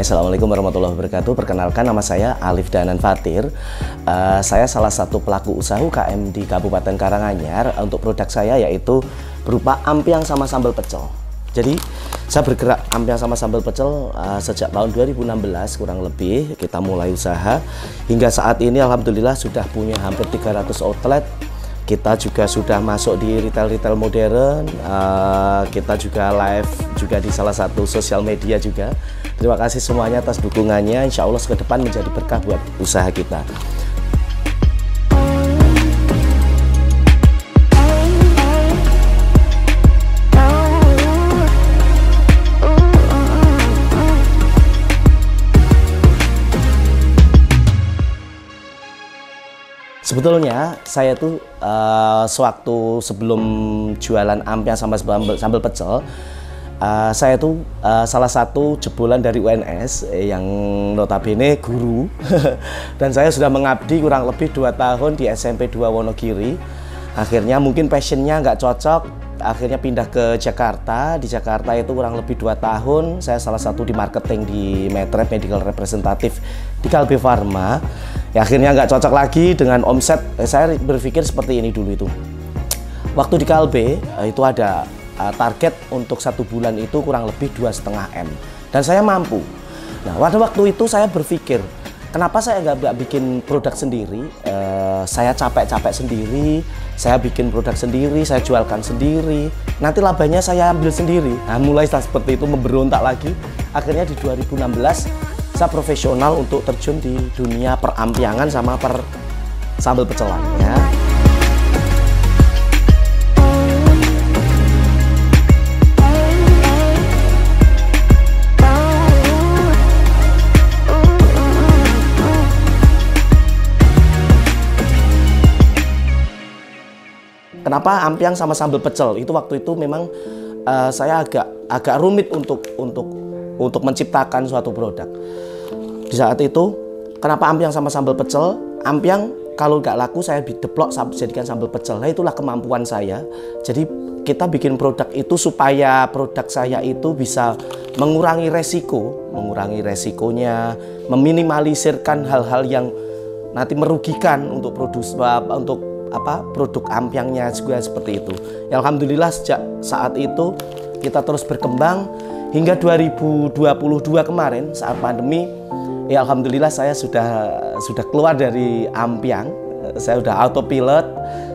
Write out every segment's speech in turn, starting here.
Assalamualaikum warahmatullahi wabarakatuh. Perkenalkan, nama saya Alif Danan Fatir. Saya salah satu pelaku usaha UKM di Kabupaten Karanganyar. Untuk produk saya yaitu berupa ampiang sama sambal pecel. Jadi saya bergerak ampiang sama sambal pecel sejak tahun 2016 kurang lebih. Kita mulai usaha hingga saat ini alhamdulillah sudah punya hampir 300 outlet. Kita juga sudah masuk di retail modern, kita juga live juga di salah satu sosial media juga. Terima kasih semuanya atas dukungannya, insya Allah ke depan menjadi berkah buat usaha kita. Sebetulnya saya tuh sewaktu sebelum jualan ampiang sama sambal pecel, saya tuh salah satu jebolan dari UNS yang notabene guru dan saya sudah mengabdi kurang lebih 2 tahun di SMP 2 Wonogiri. Akhirnya mungkin passionnya nggak cocok, akhirnya pindah ke Jakarta. Di Jakarta itu kurang lebih 2 tahun, saya salah satu di marketing di Medrep, medical representative di Kalbe Pharma. Ya, akhirnya nggak cocok lagi dengan omset. Saya berpikir seperti ini dulu itu. Waktu di Kalbe itu ada target untuk 1 bulan itu kurang lebih 2,5 M. Dan saya mampu. Nah, pada waktu itu saya berpikir, kenapa saya nggak bikin produk sendiri? Saya capek-capek sendiri, saya bikin produk sendiri, saya jualkan sendiri. Nanti labanya saya ambil sendiri. Nah, mulai seperti itu memberontak lagi. Akhirnya di 2016 saya profesional untuk terjun di dunia perampiangan sama sambal pecelan ya. Kenapa ampiang sama sambal pecel? Itu waktu itu memang saya agak rumit untuk menciptakan suatu produk. Di saat itu, kenapa ampiang sama sambal pecel? Ampiang kalau nggak laku saya deplok jadikan sambal pecel. Nah, itulah kemampuan saya. Jadi kita bikin produk itu supaya produk saya itu bisa mengurangi resikonya, meminimalisirkan hal-hal yang nanti merugikan untuk produk ampiangnya juga seperti itu. Ya, alhamdulillah sejak saat itu kita terus berkembang hingga 2022 kemarin saat pandemi. Ya, alhamdulillah saya sudah keluar dari ampiang. Saya sudah autopilot,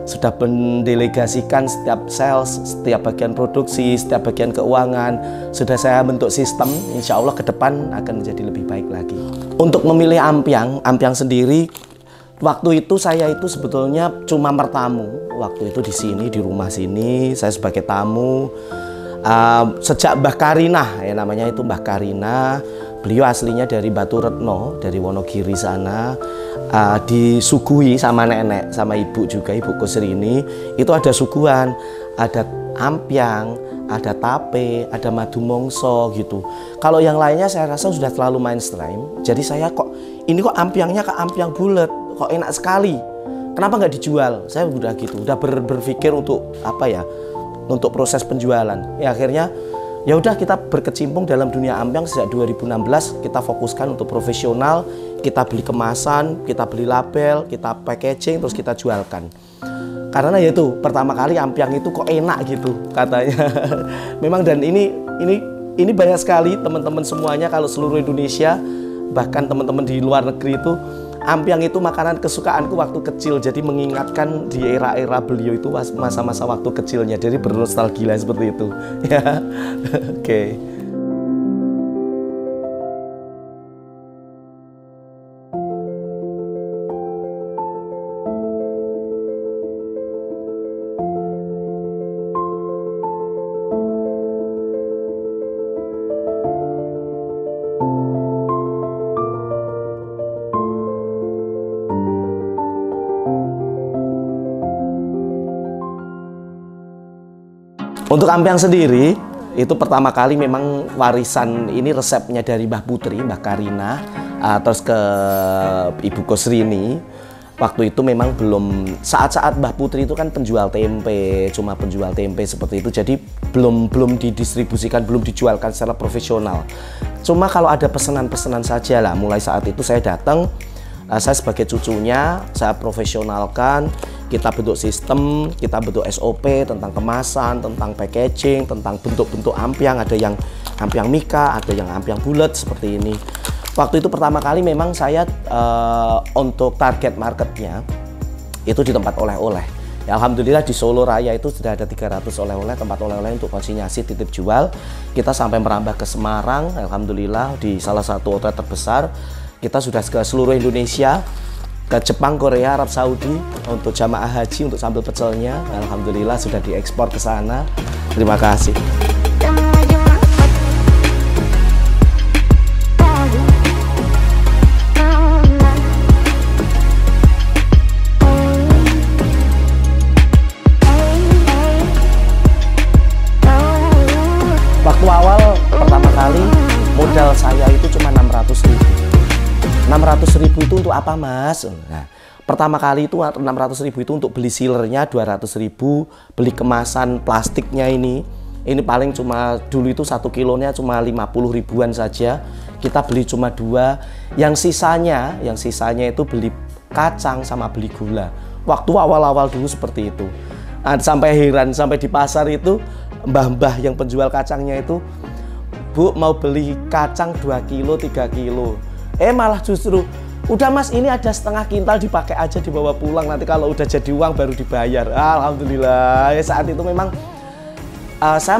sudah mendelegasikan setiap sales, setiap bagian produksi, setiap bagian keuangan. Sudah saya bentuk sistem, insya Allah ke depan akan menjadi lebih baik lagi. Untuk memilih ampiang sendiri, waktu itu saya itu sebetulnya cuma bertamu. Waktu itu di sini, di rumah sini, saya sebagai tamu. Sejak Mbah Karinah, ya namanya itu Mbah Karinah. Beliau aslinya dari Batu Retno, dari Wonogiri sana. Disuguhi sama nenek, sama ibu juga, Ibu Kusrini. Itu ada suguhan, ada ampiang, ada tape, ada madu mongso gitu. Kalau yang lainnya saya rasa sudah terlalu mainstream. Jadi saya ini kok ampiangnya ke ampiang bulat, kok enak sekali. Kenapa nggak dijual? Saya udah gitu, udah berpikir untuk untuk proses penjualan. Ya akhirnya ya udah kita berkecimpung dalam dunia ampiang sejak 2016. Kita fokuskan untuk profesional, kita beli kemasan, kita beli label, kita packaging, terus kita jualkan. Karena ya itu pertama kali ampiang itu kok enak gitu katanya. Memang, dan ini banyak sekali teman-teman semuanya, kalau seluruh Indonesia bahkan teman-teman di luar negeri itu, ampiang itu makanan kesukaanku waktu kecil. Jadi mengingatkan di era-era beliau itu masa-masa waktu kecilnya. Jadi bernostalgia seperti itu. Ya, oke. Untuk ampiang sendiri, itu pertama kali memang warisan ini resepnya dari Mbah Putri, Mbah Karinah, terus ke Ibu Kusrini. Waktu itu memang belum, saat-saat Mbah Putri itu kan penjual tempe, cuma penjual tempe seperti itu, jadi belum didistribusikan, belum dijualkan secara profesional. Cuma kalau ada pesanan-pesanan saja lah. Mulai saat itu saya datang, saya sebagai cucunya, saya profesionalkan, kita bentuk sistem, kita bentuk SOP tentang kemasan, tentang packaging, tentang bentuk-bentuk ampiang, ada yang ampiang mika, ada yang ampiang bulat seperti ini. Waktu itu pertama kali memang saya untuk target marketnya itu di tempat oleh-oleh. Ya, alhamdulillah di Solo Raya itu sudah ada 300 oleh-oleh, tempat oleh-oleh untuk konsinyasi titip jual. Kita sampai merambah ke Semarang, alhamdulillah di salah satu outlet terbesar. Kita sudah ke seluruh Indonesia, ke Jepang, Korea, Arab Saudi untuk jamaah haji, untuk sambal pecelnya. Alhamdulillah sudah diekspor ke sana. Terima kasih. Waktu awal pertama kali modal saya itu cuma 600.000. 600.000 itu untuk apa, Mas? Nah, pertama kali itu 600.000 itu untuk beli sealernya, 200.000 beli kemasan plastiknya ini paling cuma dulu itu 1 kilonya cuma 50 ribuan saja. Kita beli cuma 2. Yang sisanya itu beli kacang sama beli gula. Waktu awal-awal dulu seperti itu. Nah, sampai heran, sampai di pasar itu mbah-mbah yang penjual kacangnya itu, Bu mau beli kacang 2 kilo, 3 kilo. Malah justru, udah Mas ini ada setengah kintal dipakai aja dibawa pulang, nanti kalau udah jadi uang baru dibayar. Alhamdulillah, ya saat itu memang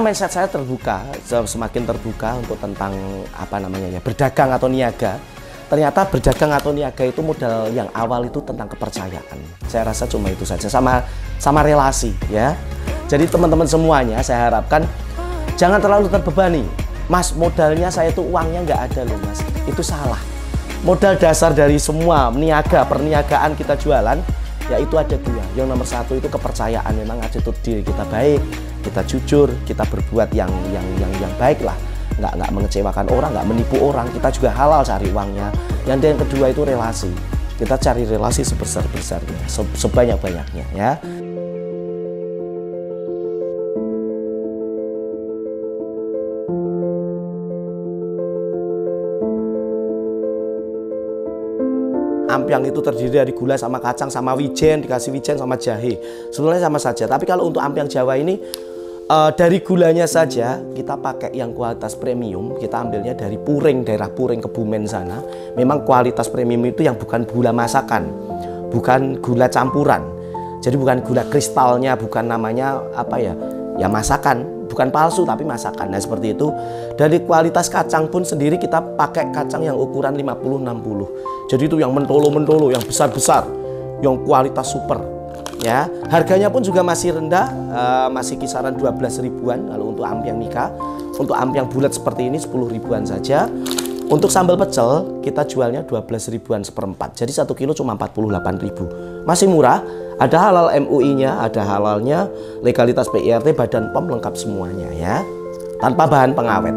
mindset saya terbuka, semakin terbuka untuk tentang apa namanya ya, berdagang atau niaga. Ternyata berdagang atau niaga itu modal yang awal itu tentang kepercayaan. Saya rasa cuma itu saja, sama relasi ya. Jadi teman-teman semuanya saya harapkan jangan terlalu terbebani. Mas, modalnya saya itu uangnya nggak ada loh Mas. Itu salah. Modal dasar dari semua perniagaan kita jualan, yaitu ada 2. Yang nomor 1 itu kepercayaan, memang attitude diri kita baik, kita jujur, kita berbuat yang baik lah. Nggak mengecewakan orang, nggak menipu orang, kita juga halal cari uangnya. Yang kedua itu relasi. Kita cari relasi sebesar-besarnya, sebanyak-banyaknya ya. Ampiang itu terdiri dari gula sama kacang sama wijen, dikasih wijen sama jahe. Sebenarnya sama saja, tapi kalau untuk ampiang Jawa ini dari gulanya saja kita pakai yang kualitas premium. Kita ambilnya dari Puring, daerah Puring, Kebumen sana. Memang kualitas premium itu yang bukan gula masakan, bukan gula campuran. Jadi bukan gula kristalnya, bukan namanya apa ya masakan, bukan palsu tapi masakan. Nah seperti itu. Dari kualitas kacang pun sendiri kita pakai kacang yang ukuran 50-60. Jadi itu yang mentolo-mentolo, yang besar-besar, yang kualitas super. Ya, harganya pun juga masih rendah, masih kisaran 12 ribuan kalau untuk ampiang mika. Untuk ampiang bulat seperti ini 10 ribuan saja. Untuk sambal pecel kita jualnya 12 ribuan seperempat. Jadi 1 kilo cuma 48.000. Masih murah, ada halal MUI-nya, ada halalnya, legalitas PIRT, Badan POM lengkap semuanya ya. Tanpa bahan pengawet.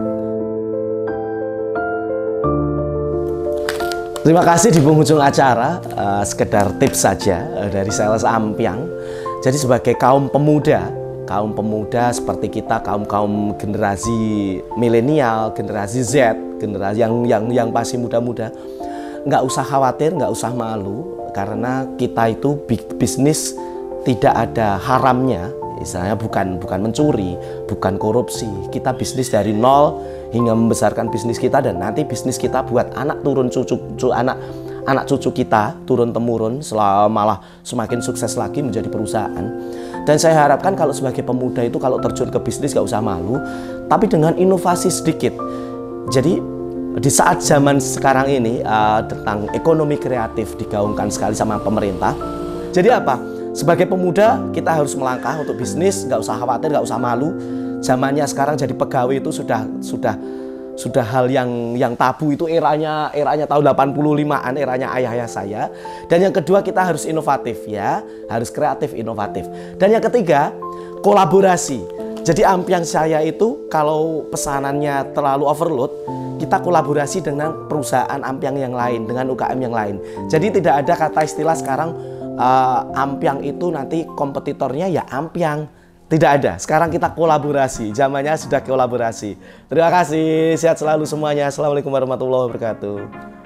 Terima kasih di penghujung acara, sekedar tips saja dari sales ampiang. Jadi sebagai kaum pemuda seperti kita, kaum generasi milenial, generasi Z, generasi yang masih muda-muda, nggak usah khawatir, nggak usah malu, karena kita itu bisnis tidak ada haramnya. Istilahnya bukan mencuri, bukan korupsi. Kita bisnis dari nol hingga membesarkan bisnis kita, dan nanti bisnis kita buat anak turun anak cucu kita turun temurun, malah semakin sukses lagi menjadi perusahaan. Dan saya harapkan kalau sebagai pemuda itu kalau terjun ke bisnis gak usah malu, tapi dengan inovasi sedikit. Jadi di saat zaman sekarang ini tentang ekonomi kreatif digaungkan sekali sama pemerintah. Jadi apa? Sebagai pemuda kita harus melangkah untuk bisnis, nggak usah khawatir, nggak usah malu. Zamannya sekarang jadi pegawai itu sudah hal yang tabu, itu eranya tahun 85-an, eranya ayah saya. Dan yang kedua kita harus inovatif ya, harus kreatif inovatif. Dan yang ketiga kolaborasi. Jadi ampiang saya itu kalau pesanannya terlalu overload, kita kolaborasi dengan perusahaan ampiang yang lain, dengan UKM yang lain. Jadi tidak ada kata istilah sekarang ampiang itu nanti kompetitornya ya ampiang. Tidak ada. Sekarang kita kolaborasi. Zamannya sudah kolaborasi. Terima kasih. Sehat selalu semuanya. Assalamualaikum warahmatullahi wabarakatuh.